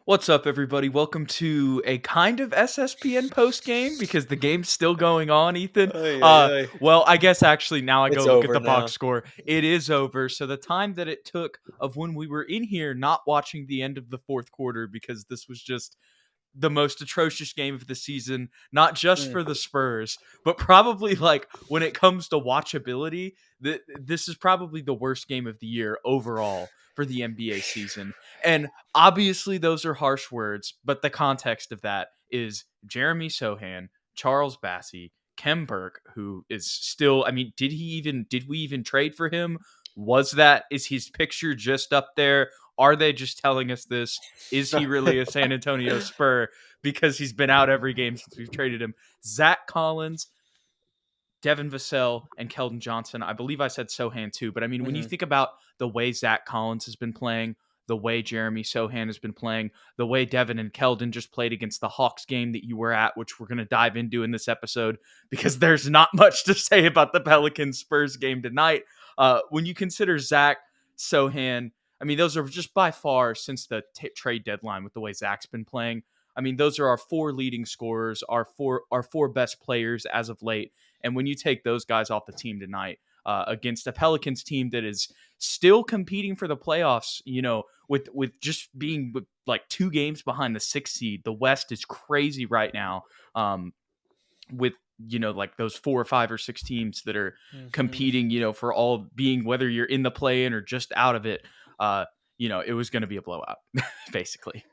What's up, everybody? Welcome to a kind of SSPN post game because the game's still going on, Ethan. Ay, ay, ay. Well, I guess actually now I go It's look at over the box now. score. It is over. So the time that it took of when we were in here not watching the end of the fourth quarter because this was just the most atrocious game of the season, not just Mm. for the Spurs, but probably like when it comes to watchability, this is probably the worst game of the year overall for the NBA season. And obviously those are harsh words, but the context of that is Jeremy Sohan, Charles Bassey, Kem Burke, who is still, I mean, did we even trade for him? Is his picture just up there? Are they just telling us this? Is he really a San Antonio Spur because he's been out every game since we've traded him? Zach Collins, Devin Vassell, and Keldon Johnson. I believe I said Sohan too, but I mean, when you Mhm. think about the way Zach Collins has been playing, the way Jeremy Sohan has been playing, the way Devin and Keldon just played against the Hawks game that you were at, which we're going to dive into in this episode because there's not much to say about the Pelicans Spurs game tonight. When you consider Zach, Sohan, I mean, those are just by far since the trade deadline with the way Zach's been playing. I mean, those are our four leading scorers, our four best players as of late. And when you take those guys off the team tonight against a Pelicans team that is still competing for the playoffs, with just being like 2 games behind the 6th seed, the West is crazy right now. With like those 4 or 5 or 6 teams that are Mhm. competing, for all being whether you're in the play-in or just out of it. It was going to be a blowout, basically.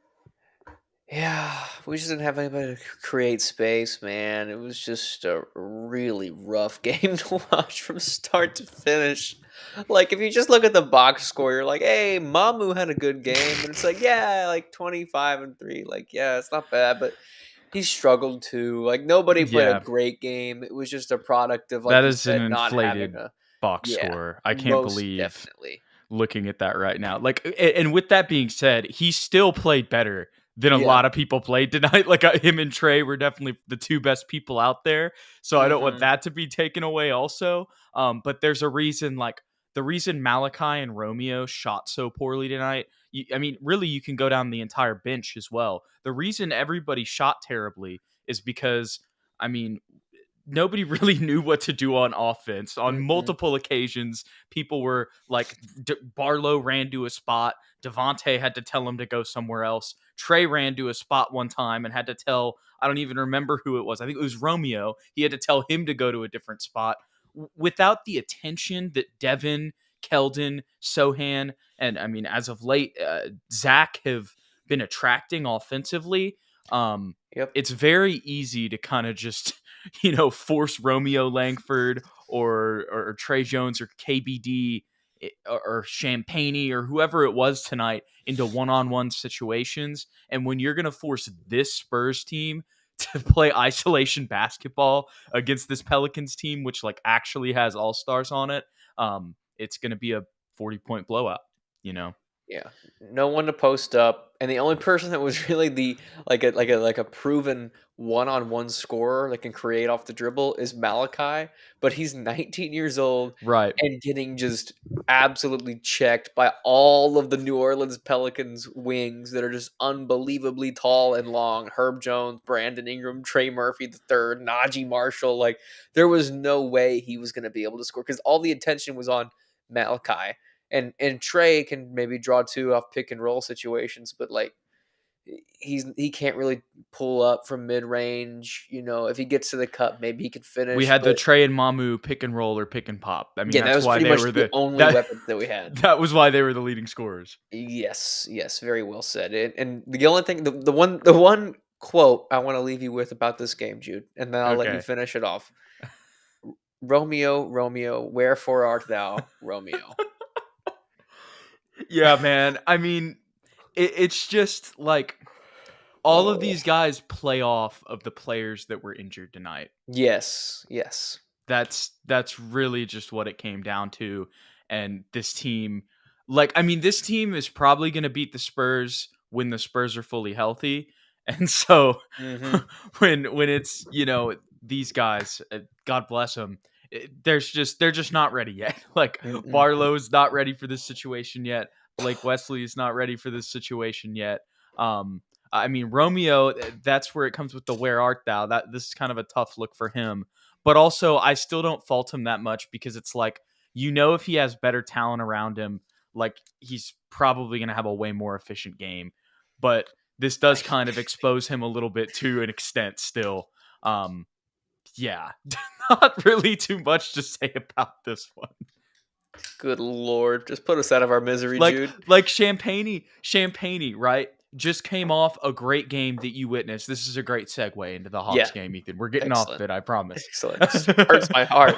Yeah, we just didn't have anybody to create space, man. It was just a really rough game to watch from start to finish. Like, if you just look at the box score, you're like, hey, Mamu had a good game. And it's like, yeah, like 25-3. Like, yeah, it's not bad, but he struggled too. Like, nobody played a Yeah, great game. It was just a product of, like that you is an said, not having inflated a, box yeah, score. I can't most believe definitely. looking at that right now. Like, and with that being said, he still played better than a Yeah. lot of people played tonight. Like him and Trey were definitely the two best people out there. So I don't want Hmm. that to be taken away also. But there's a reason, like the reason Malachi and Romeo shot so poorly tonight. I mean, really, you can go down the entire bench as well. The reason everybody shot terribly is because, I mean, nobody really knew what to do on offense. On Mm-mm. multiple occasions, people were like, Barlow ran to a spot. Devontae had to tell him to go somewhere else. Trey ran to a spot one time and had to tell, I don't even remember who it was. I think it was Romeo. He had to tell him to go to a different spot. Without the attention that Devin, Keldon, Sohan, and I mean, as of late, Zach have been attracting offensively, Yep. it's very easy to kind of just force Romeo Langford or Trey Jones or KBD or Champagne or whoever it was tonight into one-on-one situations. And when you're going to force this Spurs team to play isolation basketball against this Pelicans team, which like actually has all-stars on it, it's going to be a 40-point blowout, you know? Yeah, no one to post up, and the only person that was really the like a proven one-on-one scorer that can create off the dribble is Malachi, but he's 19 years old Right. and getting just absolutely checked by all of the New Orleans Pelicans wings that are just unbelievably tall and long. Herb Jones, Brandon Ingram, Trey Murphy the third, Najee Marshall. Like there was no way he was going to be able to score because all the attention was on Malachi and Trey can maybe draw two off pick and roll situations, but like he can't really pull up from mid range. You know, if he gets to the cup, maybe he could We finish. had the But Trey and Mamu pick and roll or pick and pop. I mean, yeah, that that's was why pretty they much were the the only that weapon that we had. that was why they were the leading scorers. Yes, yes, very well said. And the only thing, the one quote I want to leave you with about this game, Jude, and then I'll let you Okay. finish it off. Romeo, Romeo, wherefore art thou, Romeo? Yeah, man. I mean, it's just like all of Oh, these guys play off of the players that were injured tonight. yes, yes. That's really just what it came down to. And this team, like, I mean, this team is probably going to beat the Spurs when the Spurs are fully healthy. And so Hmm. when it's these guys, God bless them, they're just not ready yet. Like Mm-mm. Barlow's not ready for this situation yet. Blake Wesley is not ready for this situation yet. I mean, Romeo, that's where it comes with the "Where art thou?" That this is kind of a tough look for him, but also I still don't fault him that much because it's like, if he has better talent around him, like he's probably going to have a way more efficient game. But this does kind of expose him a little bit to an extent still. Yeah, not really too much to say about this one. Good Lord. Just put us out of our misery, Like Jude. Champagne, right? Just came off a great game that you witnessed. This is a great segue into the Hawks Yeah. game, Ethan. We're getting off of Excellent. it, I promise. Excellent. Just hurts my heart.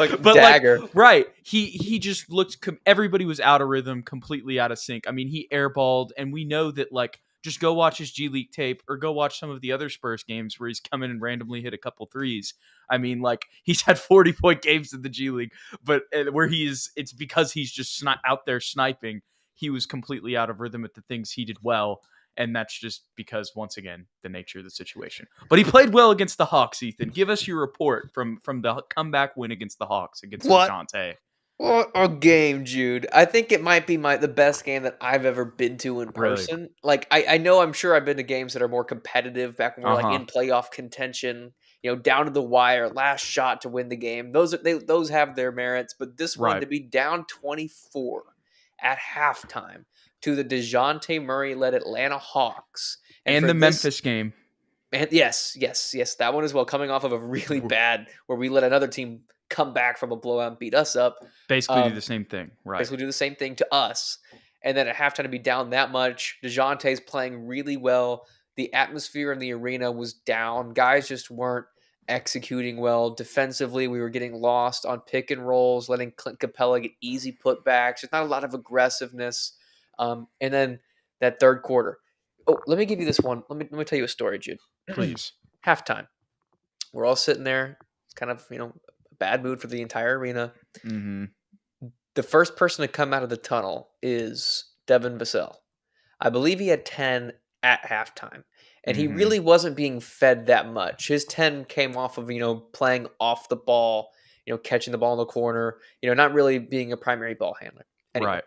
Like But like, dagger. right, he just looked. Everybody was out of rhythm, completely out of sync. I mean, he airballed, and we know that. Like, just go watch his G League tape, or go watch some of the other Spurs games where he's come in and randomly hit a couple threes. I mean, like, he's had 40-point games in the G League, but where it's because he's just out there sniping. He was completely out of rhythm at the things he did well. And that's just because, once again, the nature of the situation. But he played well against the Hawks, Ethan. Give us your report from the comeback win against the Hawks against What? DeJounte. What a game, Jude. I think it might be the best game that I've ever been to in Really? person. Like, I know I'm sure I've been to games that are more competitive back when we were like Uh-huh. in playoff contention, down to the wire, last shot to win the game. Those have their merits, but this one Right. to be down 24 at halftime to the DeJounte Murray-led Atlanta Hawks. And for the this, Memphis game. and yes, that one as well, coming off of a really bad where we let another team come back from a blowout and beat us up. Basically do the same thing. Right. Basically do the same thing to us. And then at halftime to be down that much, DeJounte's playing really well. The atmosphere in the arena was down. Guys just weren't executing well. Defensively, we were getting lost on pick and rolls, letting Clint Capella get easy putbacks. There's not a lot of aggressiveness. And then that third quarter. Oh, let me give you this one. Let me tell you a story, Jude. Please. Halftime. We're all sitting there. It's kind of, a bad mood for the entire arena. Mm-hmm. The first person to come out of the tunnel is Devin Vassell. I believe he had 10 at halftime. And he really wasn't being fed that much. His 10 came off of, playing off the ball, catching the ball in the corner, not really being a primary ball handler. Anyway,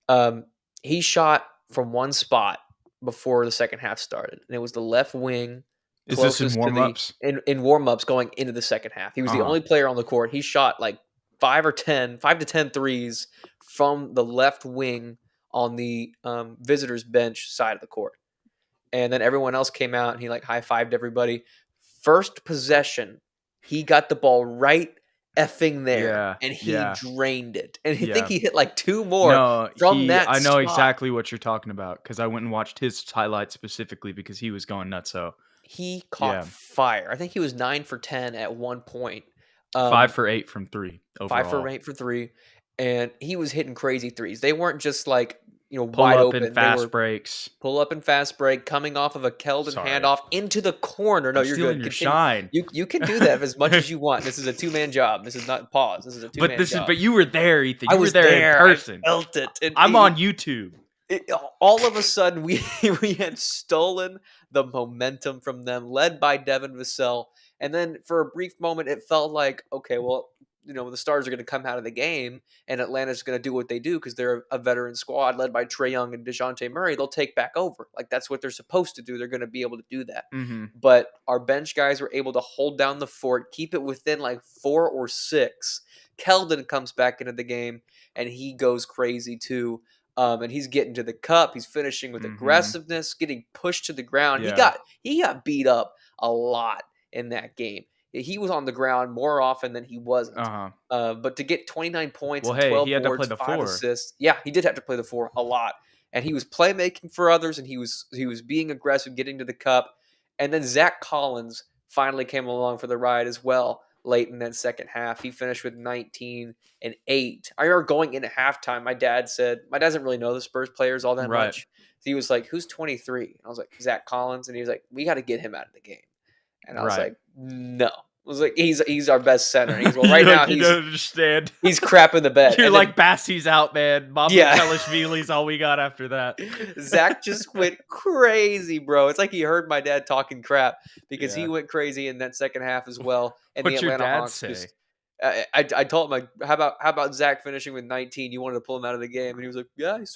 Right. He shot from one spot before the second half started. And it was the left wing. Is this in warm-ups? In warm-ups going into the second half. He was the only player on the court. He shot like 5 to 10 threes from the left wing on the visitors bench side of the court. And then everyone else came out and he like high-fived everybody. First possession, he got the ball right effing there and he drained it. And I think he hit like 2 more from that I know spot. exactly what you're talking about because I went and watched his highlights specifically because he was going nuts. So he caught fire. I think he was 9 for 10 at one point. 5 for 8 from 3 overall. 5 for 8 for 3. And he was hitting crazy threes. They weren't just like, pull wide up open. And fast breaks. Pull up and fast break, coming off of a Keldon handoff into the corner. No, I'm you're stealing good. Your shine. You can do that as much as you want. This is a 2-man job. This is not pause. This is a 2-man job. But you were there, Ethan. I was there in person. I felt it. And I'm on YouTube. All of a sudden, we had stolen the momentum from them, led by Devin Vassell. And then for a brief moment, it felt like, okay, well, the Stars are going to come out of the game and Atlanta's going to do what they do because they're a veteran squad led by Trae Young and DeJounte Murray. They'll take back over. Like, that's what they're supposed to do. They're going to be able to do that. Mm-hmm. But our bench guys were able to hold down the fort, keep it within like 4 or 6. Keldon comes back into the game and he goes crazy too. And he's getting to the cup. He's finishing with aggressiveness, getting pushed to the ground. Yeah. He got beat up a lot in that game. He was on the ground more often than he wasn't. But to get 29 points and 12 he had boards, to play the 5 4. assists. Yeah, he did have to play the 4 a lot. And he was playmaking for others, and he was being aggressive, getting to the cup. And then Zach Collins finally came along for the ride as well late in that second half. He finished with 19 and 8. I remember going into halftime, my dad doesn't really know the Spurs players all that much. So he was like, who's 23? And I was like, Zach Collins. And he was like, we got to get him out of the game. And I was like, no. I was like, he's our best center. And he's right now you don't understand. He's crapping the bed. You're like, Bassie's out, man. Mama Kelishvili's all we got after that. Zach just went crazy, bro. It's like he heard my dad talking crap because he went crazy in that second half as well. And What's the Atlanta your dad Hawks say? I told him, like, how about Zach finishing with 19? You wanted to pull him out of the game, and he was like, yeah, he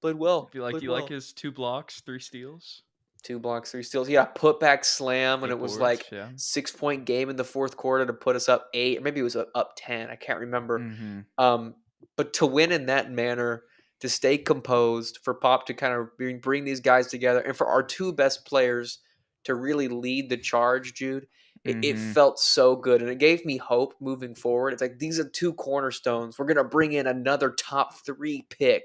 played well. Do Played you like well. his 2 blocks, 3 steals, 2 blocks, 3 steals. Yeah, putback slam, and 8 it was boards? like Yeah. 6-point game in the fourth quarter to put us up 8, or maybe it was up 10. I can't remember. Mm-hmm. Um, but to win in that manner, to stay composed, for Pop to kind of bring these guys together, and for our 2 best players to really lead the charge, Jude, it Mm-hmm. felt so good, and it gave me hope moving forward. It's like, these are 2 cornerstones. We're gonna bring in another top 3 pick.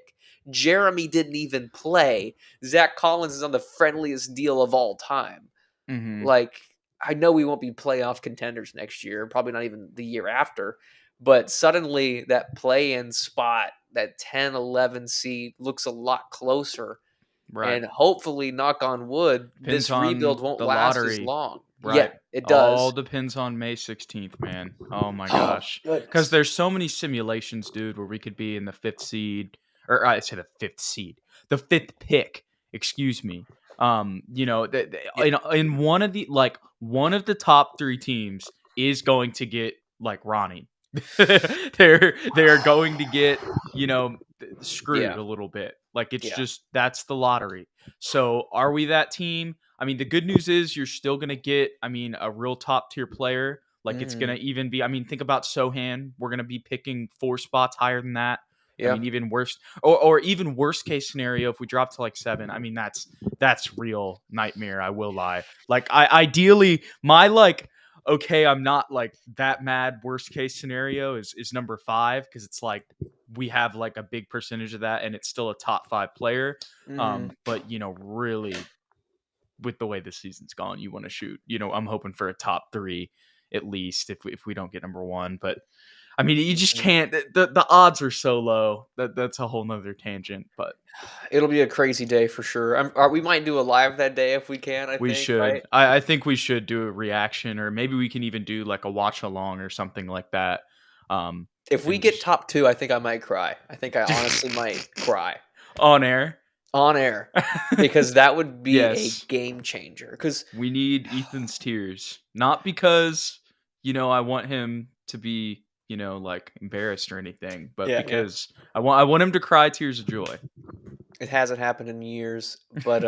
Jeremy didn't even play. Zach Collins is on the friendliest deal of all time. Mm-hmm. Like, I know we won't be playoff contenders next year, probably not even the year after, but suddenly that play-in spot, that 10, 11 seed looks a lot closer. Right. And hopefully, knock on wood, Depends this rebuild on won't the last as lottery. long. Yeah, Right. it All does. depends on May 16th, man. Oh my Oh, gosh. Because goodness. there's so many simulations, dude, where we could be in the 5th seed, or I say the 5th seed, the 5th pick, excuse me. Yeah. In one of the, like, one of the top 3 teams is going to get, like, Ronnie. They're going to get, screwed Yeah. a little bit. Like, it's Yeah. just, that's the lottery. So are we that team? I mean, the good news is you're still going to get, I mean, a real top tier player. Like, it's going Mhm. to even be, I mean, think about Sohan. We're going to be picking 4 spots higher than that. I Yeah. mean, even worse, or even worst case scenario, if we drop to like 7, I mean, that's real nightmare. I will lie. Like, I ideally, my like, okay, I'm not like that mad. Worst case scenario is number 5, because it's like we have like a big percentage of that, and it's still a top 5 player. Mhm. But really, with the way this season's gone, you want to shoot. I'm hoping for a top 3 at least if we don't get number 1. But I mean, you just Mhm. can't. The odds are so low that's a whole nother tangent. But It'll be a crazy day for sure. We might do a live that day if we can, I we think, should. right? I think we should do a reaction, or maybe we can even do like a watch along or something like that. Um, If we and get just top 2, I think I might cry. I think I honestly might cry on air. on air, because that would be a Yes, game changer. Because we need Ethan's tears, not because I want him to be like embarrassed or anything, but yeah, yeah, because I want him to cry tears of joy. it hasn't happened in years, but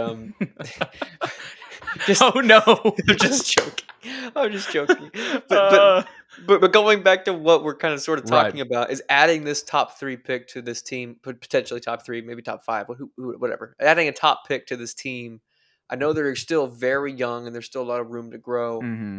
just Oh no. I'm just joking. I'm just joking. But but uh, but going back to what we're kind of sort of right. talking about is adding this top 3 pick to this team, potentially top 3, maybe top 5, whatever. Adding a top pick to this team. I know they're still very young and there's still a lot of room to grow. Hmm.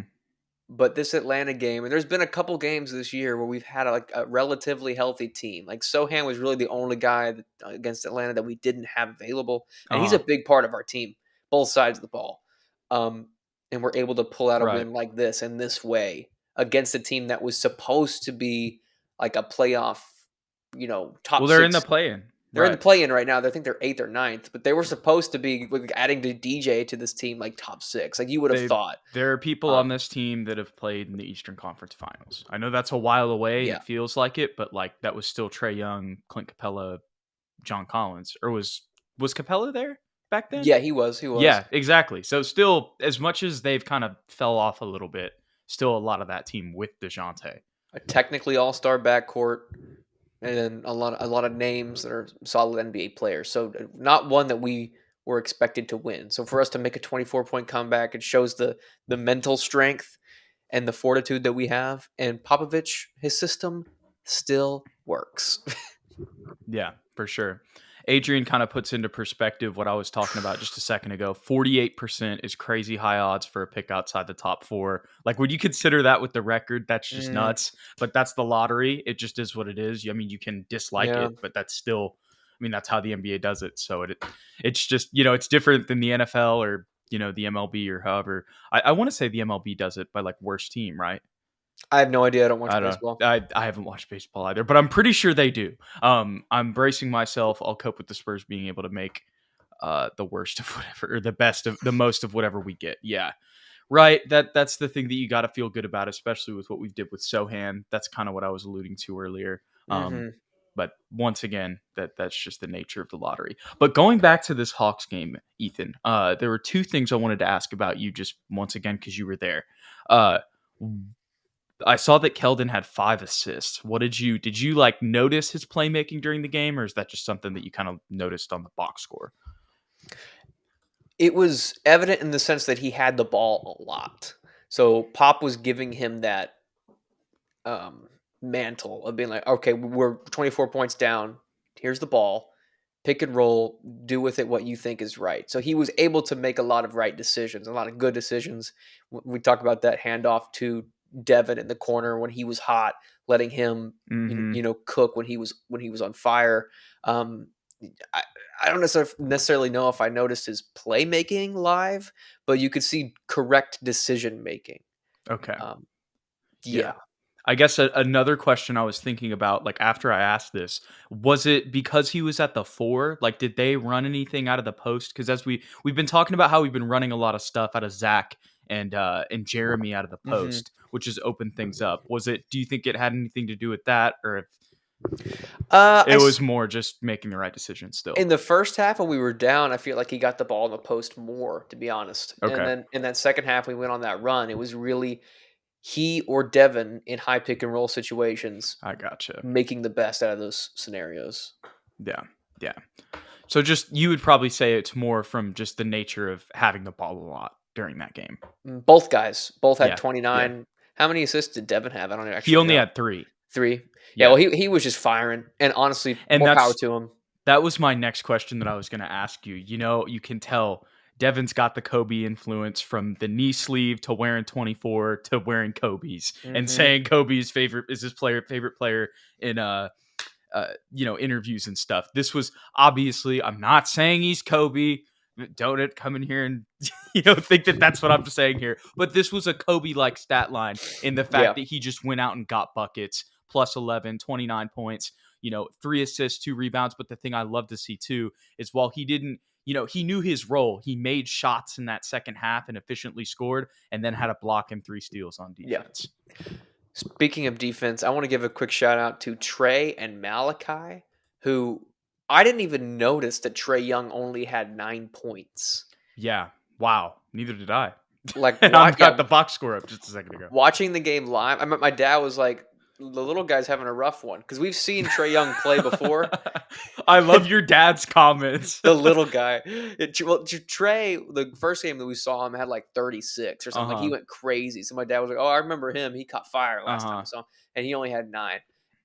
But this Atlanta game, and there's been a couple games this year where we've had a relatively healthy team. Like, Sohan was really the only guy against Atlanta that we didn't have available, and he's a Uh-huh. big part of our team, both sides of the ball. Um, and we're able to pull out a Right. win like this in this way against a team that was supposed to be like a playoff, Well, top they're in the 6. play-in. They're in the Right. play-in right now. I think they're 8th or ninth, but they were supposed to be, like, adding the DJ to this team, like, top 6. Like, you would have They thought. there are people on Um, this team that have played in the Eastern Conference Finals. I know that's a while away and yeah, it feels like it, but like that was still Trey Young, Clint Capella, John Collins, or was Capella there back then? yeah, he was. He was. Yeah, exactly. So still, as much as they've kind of fell off a little bit, still a lot of that team with DeJounte. A technically all-star backcourt, and then a lot of names that are solid NBA players. So, not one that we were expected to win. So for us to make a 24-point comeback, it shows the mental strength and the fortitude that we have. And Popovich, his system still works. Yeah, for sure. Adrian kind of puts into perspective what I was talking about just a second ago. 48% is crazy high odds for a pick outside the top 4. Like, would you consider that with the record? That's just Mm, nuts. But that's the lottery. It just is what it is. I mean, you can dislike yeah, it, but that's still, I mean, that's how the NBA does it. So it's just, it's different than the NFL or, the MLB or however. I want to say the MLB does it by like worst team, right? I have no idea. I don't watch I don't. baseball. I haven't watched baseball either, but I'm pretty sure they do. I'm bracing myself. I'll cope with the Spurs being able to make the worst of whatever, or the most of whatever we get. Yeah, right. That's the thing that you got to feel good about, especially with what we did with Sohan. That's kind of what I was alluding to earlier. Hmm. But once again, that's just the nature of the lottery. But going back to this Hawks game, Ethan, there were 2 things I wanted to ask about you just once again because you were there. Uh, I saw that Keldon had 5 assists. What did you like notice his playmaking during the game, or is that just something that you kind of noticed on the box score? It was evident in the sense that he had the ball a lot. So Pop was giving him that mantle of being like, okay, we're 24 points down. Here's the ball. Pick and roll. Do with it what you think is right. So he was able to make a lot of right decisions, a lot of good decisions. We talk about that handoff to Devin in the corner when he was hot, letting him, Mm-hmm. cook when he was on fire. Um, I, I don't necessarily know if I noticed his playmaking live, but you could see correct decision making. Okay. Um, Yeah. yeah. I guess another question I was thinking about, like after I asked this, was it because he was at the 4? Like, did they run anything out of the post? Because as we've been talking about how we've been running a lot of stuff out of Zach and Jeremy out of the hmm post, which has opened things up. Was it? Do you think it had anything to do with that, or if it I was more just making the right decision still? In the first half when we were down, I feel like he got the ball in the post more, to be honest. And Okay, then in that second half, we went on that run. It was really he or Devin in high pick and roll situations I gotcha. making the best out of those scenarios. Yeah, yeah. So just you would probably say it's more from just the nature of having the ball a lot during that game. Both guys, both had Yeah, yeah. 29. How many assists did Devin have? I don't He actually only know. had 3. 3. Yeah, Yeah. well, he was just firing, and honestly, And more power to him. that was my next question that I was going to ask you. You know, you can tell Devin's got the Kobe influence from the knee sleeve to wearing 24 to wearing Kobe's and hmm saying Kobe's favorite is his favorite player in interviews and stuff. This was obviously, I'm not saying he's Kobe. Don't come in here and think that that's what I'm saying here. But this was a Kobe like stat line in the Yeah, fact that he just went out and got buckets, plus 11, 29 points, 3 assists, 2 rebounds. But the thing I love to see too is while he didn't, he knew his role. He made shots in that second half and efficiently scored, and then had a block and 3 steals on yeah. defense. Speaking of defense, I want to give a quick shout out to Trey and Malachi, who I didn't even notice that Trey Young only had 9 points. Yeah. Wow. Neither did I. Like, And I'm what? Yeah, got the box score up just a second ago. watching the game live, I mean, my dad was like, "The little guy's having a rough one," because we've seen Trey Young play before. I love your dad's comments. The little guy, Trey, the first game that we saw him had like 36 or something. Like he Uh-huh. went crazy. So my dad was like, "Oh, I remember him. He caught fire last time I Uh-huh. saw him, and he only had 9."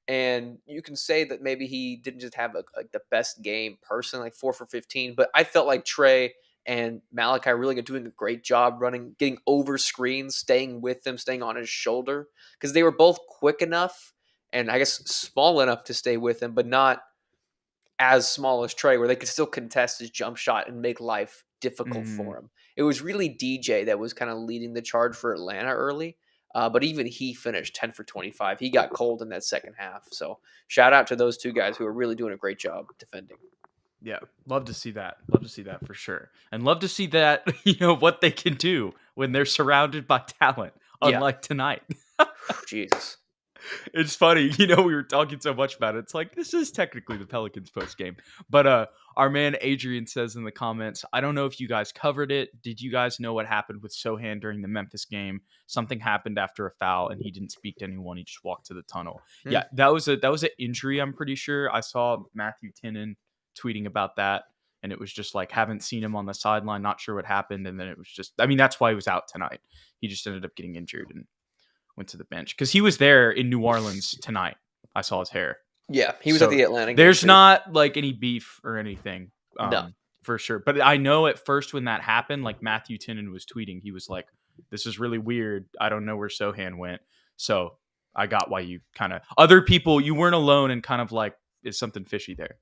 And you can say that maybe he didn't just have like the best game person, like 4 for 15. But I felt like Trey and Malachi really are doing a great job running, getting over screens, staying with him, staying on his shoulder, because they were both quick enough and I guess small enough to stay with him, but not as small as Trey, where they could still contest his jump shot and make life difficult Mhm. for him. It was really DJ that was kind of leading the charge for Atlanta early. But even he finished 10 for 25. He got cold in that second half. So shout out to those two guys who are really doing a great job defending. Yeah, love to see that. Love to see that for sure. And love to see that, what they can do when they're surrounded by talent, Yeah. unlike tonight. Jesus. It's funny, we were talking so much about it. It's like this is technically the Pelicans post game. But our man Adrian says in the comments, I don't know if you guys covered it. Did you guys know what happened with Sohan during the Memphis game? Something happened after a foul and he didn't speak to anyone. He just walked to the tunnel. Hmm. Yeah, that was an injury, I'm pretty sure. I saw Matthew Tinnon tweeting about that. And it was just like, haven't seen him on the sideline, not sure what happened. And then it was just, that's why he was out tonight. He just ended up getting injured and went to the bench because he was there in New Orleans tonight. I saw his hair. Yeah, he was at So the Atlanta game there's too. not like any beef or anything, No. for sure. But I know at first when that happened, like Matthew Tinnon was tweeting, he was like, "This is really weird. I don't know where Sohan went." So I got why you kind of other people you weren't alone and kind of like is something fishy there.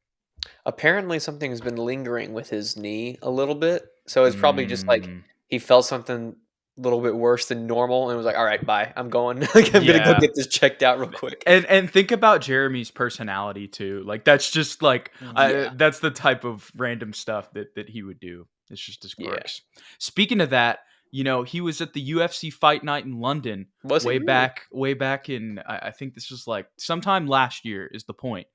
Apparently, something has been lingering with his knee a little bit. So it's probably just like Mm, he felt something a little bit worse than normal and was like, all right, bye. I'm going. Like, I'm going to go yeah. get this checked out real quick. And think about Jeremy's personality too. Like that's just like Yeah. that's the type of random stuff that he would do. It's just his Yeah. quirks. Speaking of that, he was at the UFC Fight Night in London Was he really? way back in I think this was like sometime last year is the point,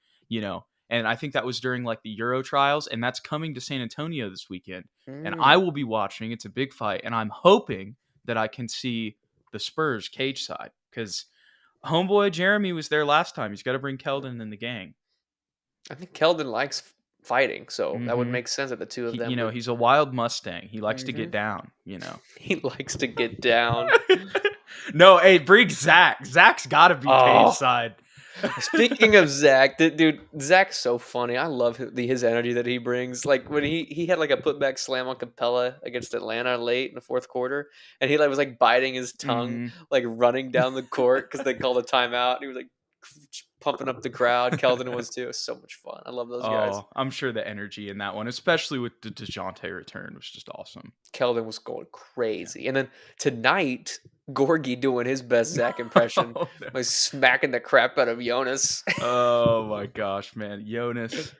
And I think that was during like the Euro trials, and that's coming to San Antonio this weekend. And Mm. I will be watching. It's a big fight, and I'm hoping that I can see the Spurs cage side because homeboy Jeremy was there last time. He's got to bring Keldon in the gang. I think Keldon likes fighting, so that would Mm-hmm. make sense that the two of them would. He's a wild Mustang. He likes to Hmm. get down. He likes to get down. No, hey, bring Zach. Zach's got to be Paige Oh, side. speaking of Zach, dude, Zach's so funny. I love his energy that he brings. Like when he had like a putback slam on Capella against Atlanta late in the fourth quarter, and he like was like biting his tongue, Mm-hmm. like running down the court because they called a timeout. And he was like pumping up the crowd. Keldon was too. It was so much fun. I love those guys. Oh, I'm sure the energy in that one, especially with the DeJounte return, was just awesome. Keldon was going crazy, and then tonight, Gorgie doing his best Zach impression, Oh, no. was smacking the crap out of Jonas. Oh my gosh, man, Jonas.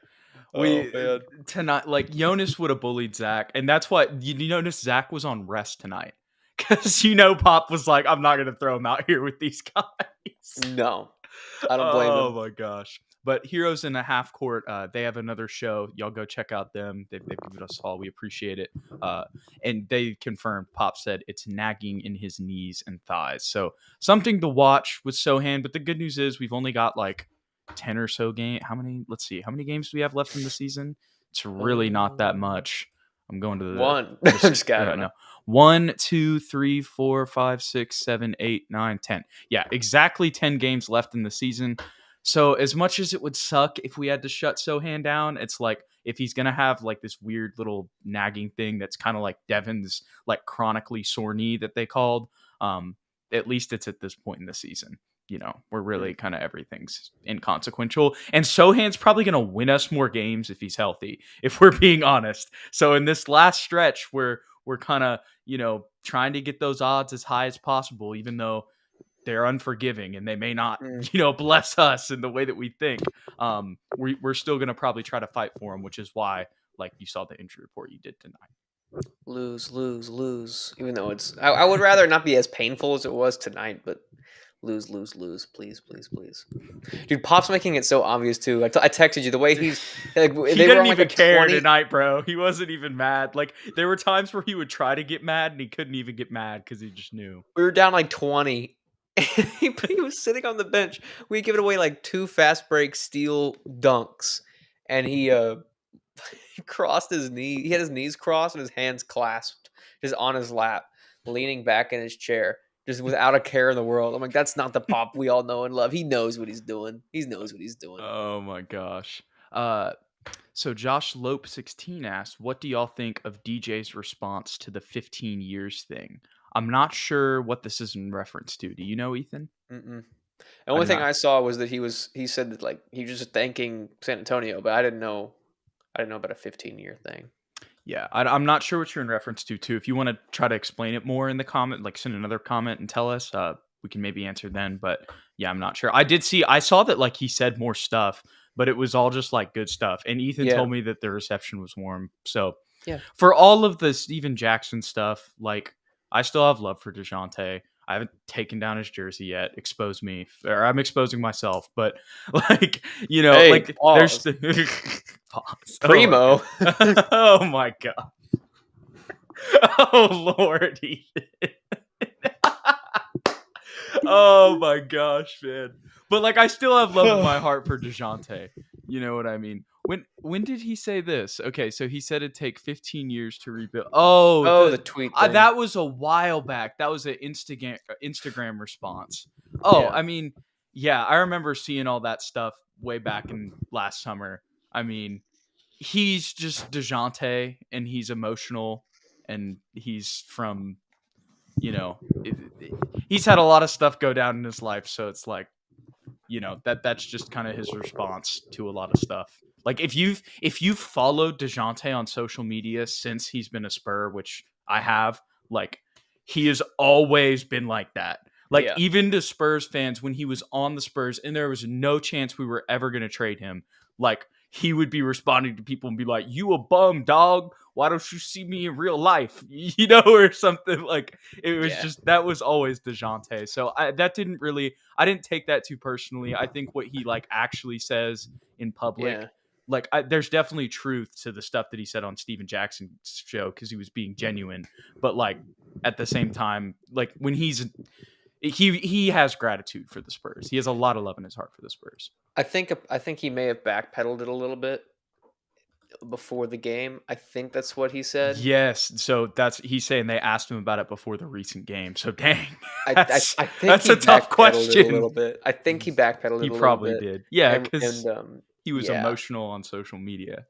Oh man. Tonight, like Jonas would have bullied Zach, and that's what you notice. Zach was on rest tonight because Pop was like, "I'm not gonna throw him out here with these guys." No, I don't blame Oh him. my gosh! But Heroes in the Half Court, they have another show. Y'all go check out them. They've given us all. We appreciate it. And they confirmed. Pop said it's nagging in his knees and thighs. So something to watch with Sohan. But the good news is we've only got like 10 or so game. How many? Let's see. How many games do we have left in the season? It's really not that much. I'm going to the One. I'm just kidding. no. 1, 2, 3, 4, 5, 6, 7, 8, 9, 10. Yeah, exactly 10 games left in the season. So as much as it would suck if we had to shut Sohan down, it's like if he's gonna have like this weird little nagging thing that's kind of like Devin's like chronically sore knee that they called. At least it's at this point in the season. We're really kind of everything's inconsequential. And Sohan's probably going to win us more games if he's healthy, if we're being honest. So in this last stretch where we're kind of, trying to get those odds as high as possible, even though they're unforgiving and they may not, bless us in the way that we think. We're still going to probably try to fight for them, which is why, like you saw the injury report you did tonight. Lose. Even though I would rather not be as painful as it was tonight, but lose. Please. Dude, Pop's making it so obvious too. I texted you the way he's like. He They were didn't on like even a care 20. tonight, bro. He wasn't even mad. Like there were times where he would try to get mad and he couldn't even get mad because he just knew. We were down like 20. he was sitting on the bench. We had given away like 2 fast break steal dunks, and he crossed his knee. He had his knees crossed and his hands clasped, just on his lap, leaning back in his chair, just without a care in the world. I'm like, that's not the Pop we all know and love. He knows what he's doing. He knows what he's doing. Oh my gosh. So Josh Lope 16 asked, "What do y'all think of DJ's response to the 15 years thing?" I'm not sure what this is in reference to. Do you know, Ethan? Mm-mm. The only thing I saw was that he said that like he was just thanking San Antonio, but I didn't know about a 15-year thing. Yeah, I'm not sure what you're in reference to, too. If you want to try to explain it more in the comment, like send another comment and tell us, we can maybe answer then. But yeah, I'm not sure. I saw that like he said more stuff, but it was all just like good stuff. And Ethan told me that the reception was warm. So yeah, for all of the Steven Jackson stuff, like I still have love for DeJounte. I haven't taken down his jersey yet. Expose me, or I'm exposing myself. But like hey, like pause. there's pause. Primo. Oh my god. Oh Lord. Oh my gosh, man. But like I still have love in my heart for DeJounte. You know what I mean? When did he say this? Okay, so he said it'd take 15 years to rebuild. Oh, the tweet thing. that was a while back. That was an Instagram response. Oh, Yeah. I mean, yeah, I remember seeing all that stuff way back in last summer. I mean, he's just DeJounte and he's emotional and he's from, he's had a lot of stuff go down in his life. So it's like, that's just kind of his response to a lot of stuff. Like if you've followed DeJounte on social media since he's been a Spur, which I have, like he has always been like that. Like even to Spurs fans, when he was on the Spurs and there was no chance we were ever going to trade him, like he would be responding to people and be like, "You a bum, dog. Why don't you see me in real life?" Or something. Like it was just, that was always DeJounte. So I didn't take that too personally. I think what he like actually says in public, like there's definitely truth to the stuff that he said on Steven Jackson's show because he was being genuine. But like at the same time, like when he's he has gratitude for the Spurs. He has a lot of love in his heart for the Spurs. I think he may have backpedaled it a little bit before the game. I think that's what he said. Yes, so he's saying they asked him about it before the recent game. So dang, I that's I think that's he a tough backpedaled it a question. little bit. I think he backpedaled He it a little probably bit, did. Yeah, and because he was yeah, emotional on social media.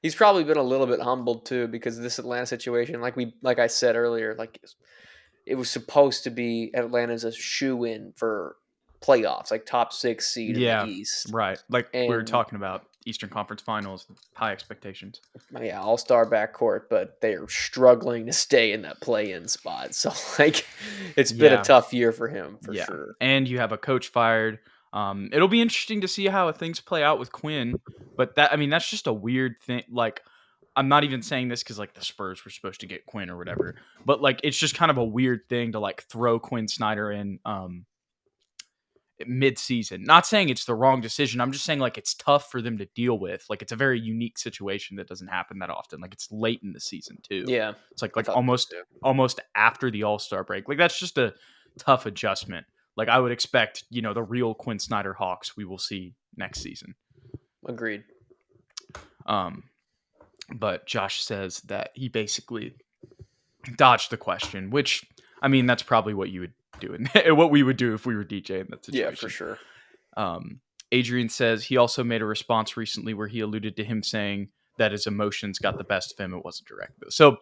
he's probably been a little bit humbled too because of this Atlanta situation. Like I said earlier, like it was supposed to be Atlanta's a shoe-in for playoffs, like top 6 seed in the Yeah, East, right. Like we were and talking about Eastern Conference Finals, high expectations. yeah, all-star backcourt, but they're struggling to stay in that play-in spot. So like, it's been a Yeah, tough year for him for yeah. sure. And you have a coach fired. It'll be interesting to see how things play out with Quinn. But that's just a weird thing. Like, I'm not even saying this because like the Spurs were supposed to get Quinn or whatever. But like, it's just kind of a weird thing to like throw Quinn Snyder in mid-season. Not saying it's the wrong decision. I'm just saying like it's tough for them to deal with. Like it's a very unique situation that doesn't happen that often. Like it's late in the season too. Yeah, It's like I thought almost so too. almost after the All-Star break. Like that's just a tough adjustment. Like I would expect, the real Quinn Snyder Hawks we will see next season. Agreed. But Josh says that he basically dodged the question, which that's probably what you would do and what we would do if we were DJ in that situation. Yeah, for sure. Adrian says he also made a response recently where he alluded to him saying that his emotions got the best of him. It wasn't direct though. So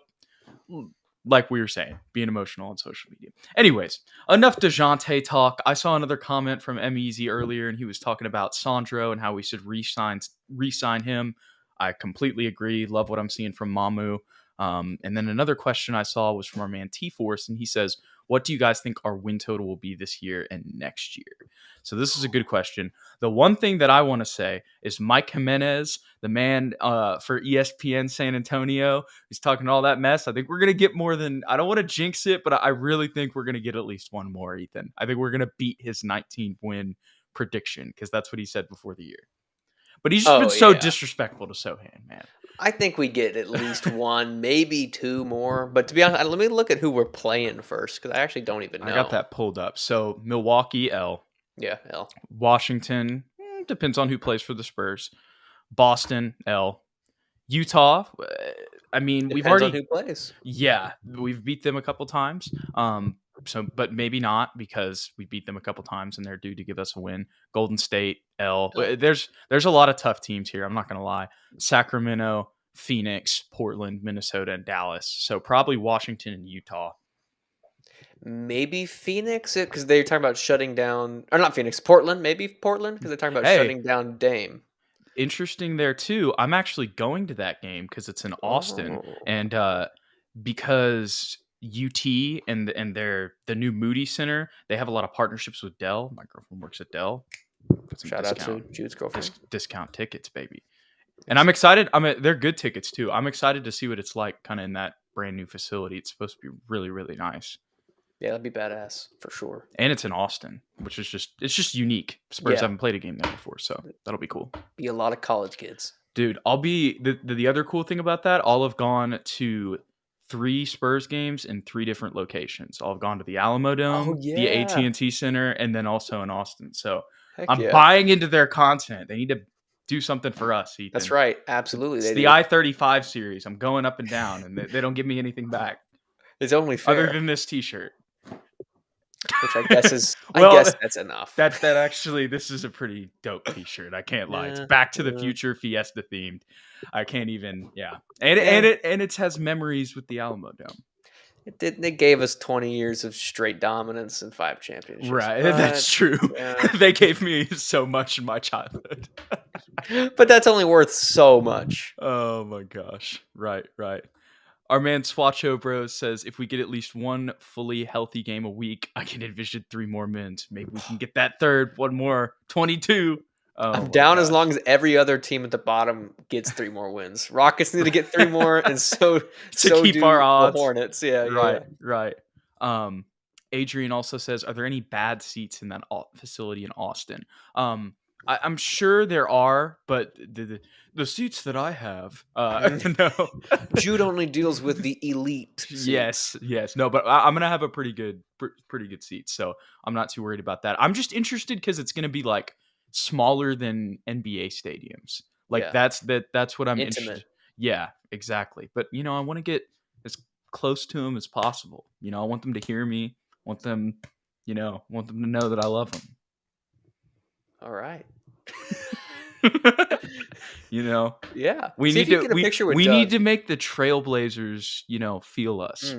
like we were saying, being emotional on social media. Anyways, enough DeJounte talk. I saw another comment from M-Easy earlier, and he was talking about Sandro and how we should re-sign him. I completely agree. Love what I'm seeing from Mamu. And then another question I saw was from our man T-Force, and he says, what do you guys think our win total will be this year and next year? So this is a good question. The one thing that I want to say is Mike Jimenez, the man for ESPN San Antonio, he's talking all that mess. I think we're going to get more than, I don't want to jinx it, but I really think we're going to get at least one more, Ethan. I think we're going to beat his 19-win prediction because that's what he said before the year. But he's just been so disrespectful to Sohan, man. I think we get at least one, maybe two more. But to be honest, let me look at who we're playing first because I actually don't even know. I got that pulled up. So Milwaukee, L. Yeah, L. Washington, depends on who plays for the Spurs. Boston, L. Utah, we've already on who plays. Yeah, we've beat them a couple times. But maybe not because we beat them a couple times and they're due to give us a win. Golden State, L. There's a lot of tough teams here. I'm not gonna lie. Sacramento, Phoenix, Portland, Minnesota, and Dallas. So probably Washington and Utah. Maybe Phoenix, because they're talking about shutting down, or not Phoenix, Portland. Maybe Portland, because they're talking about shutting down Dame. Interesting there too. I'm actually going to that game because it's in Austin, and because UT and the new Moody Center, they have a lot of partnerships with Dell. My girlfriend works at Dell. Shout out to Jude's girlfriend. Discount tickets, baby. And I'm excited. They're good tickets too. I'm excited to see what it's like kind of in that brand new facility. It's supposed to be really, really nice. Yeah, that'd be badass for sure. And it's in Austin, which is just unique. Spurs haven't played a game there before, so that'll be cool. Be a lot of college kids. Dude, I'll be the other cool thing about that, I'll have gone to 3 Spurs games in 3 different locations. I'll have gone to the Alamo Dome, the AT&T Center, and then also in Austin. So I'm buying into their content. They need to do something for us, Ethan. That's right. Absolutely. It's the I-35 series. I'm going up and down, and they don't give me anything back. It's only fair. Other than this T-shirt. Which I guess is, I guess that's enough. That actually, this is a pretty dope T-shirt. I can't lie. It's Back to the Future Fiesta themed. I can't even, and it has memories with the Alamo Dome. It did. They gave us 20 years of straight dominance and 5 championships. Right, that's true. They gave me so much in my childhood. But that's only worth so much. Oh my gosh! Right. Our man Swatcho Bros says, if we get at least one fully healthy game a week, I can envision 3 more wins. Maybe we can get that third, one more, 22. I'm down as long as every other team at the bottom gets 3 more wins. Rockets need to get 3 more, and so keep our odds. The Hornets. Right. Adrian also says, are there any bad seats in that facility in Austin? I'm sure there are, but the seats that I have, no. Jude only deals with the elite seats. Yes, no, but I'm gonna have a pretty good seat, so I'm not too worried about that. I'm just interested because it's gonna be like smaller than NBA stadiums. Like Yeah. that's what I'm Intimate. interested. Yeah, exactly. But I want to get as close to them as possible. I want them to hear me. Want them, want them to know that I love them. All right. Yeah. We See need if you to can get a picture with we Doug. need to make the Trailblazers, feel us.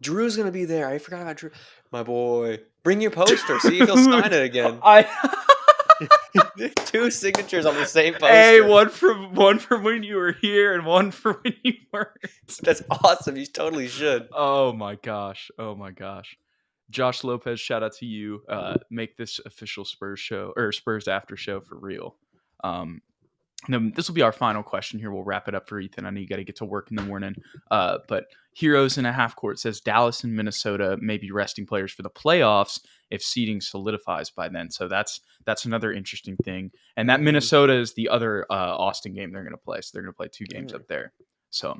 Drew's gonna be there. I forgot about Drew. My boy, bring your poster. See if he'll sign it again. 2 signatures on the same poster. Hey, one from when you were here and one for when you weren't. That's awesome. You totally should. Oh my gosh. Josh Lopez, shout out to you. Make this official Spurs show or Spurs after show for real. This will be our final question here. We'll wrap it up for Ethan. I know you got to get to work in the morning. But Heroes in a Half Court says Dallas and Minnesota may be resting players for the playoffs if seeding solidifies by then. So that's another interesting thing. And that Minnesota is the other Austin game they're going to play. So they're going to play 2 games up there. So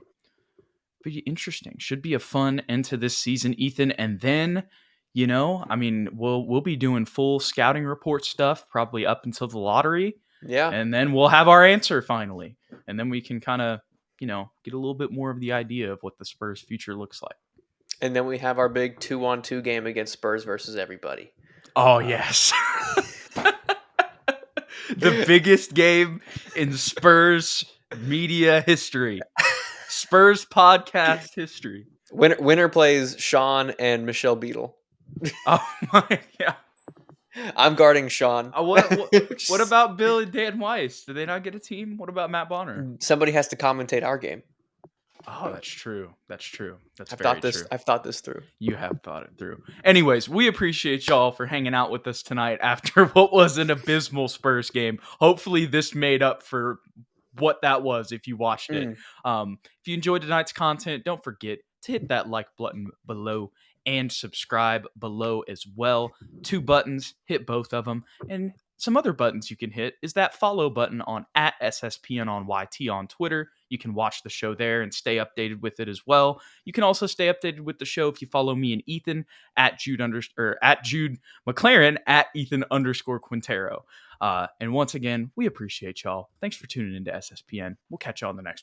pretty interesting. Should be a fun end to this season, Ethan. And then, we'll be doing full scouting report stuff probably up until the lottery. Yeah. And then we'll have our answer finally. And then we can kind of, get a little bit more of the idea of what the Spurs future looks like. And then we have our big 2-on-2 game against Spurs versus everybody. Oh, yes. The biggest game in Spurs media history. Spurs podcast history. Winner plays Sean and Michelle Beadle. Oh, my God. I'm guarding Sean. What about Bill and Dan Weiss? Did they not get a team? What about Matt Bonner? Somebody has to commentate our game. Oh, that's true. That's true. I've thought this through. You have thought it through. Anyways, we appreciate y'all for hanging out with us tonight after what was an abysmal Spurs game. Hopefully this made up for what that was if you watched it. If you enjoyed tonight's content, don't forget to hit that like button below and subscribe below as well. 2 buttons, hit both of them. And some other buttons you can hit is that follow button on @SSPN on YT on Twitter. You can watch the show there and stay updated with it as well. You can also stay updated with the show if you follow me and Ethan at Jude McLaren at Ethan_Quintero. And once again, we appreciate y'all. Thanks for tuning into SSPN. We'll catch y'all on the next one.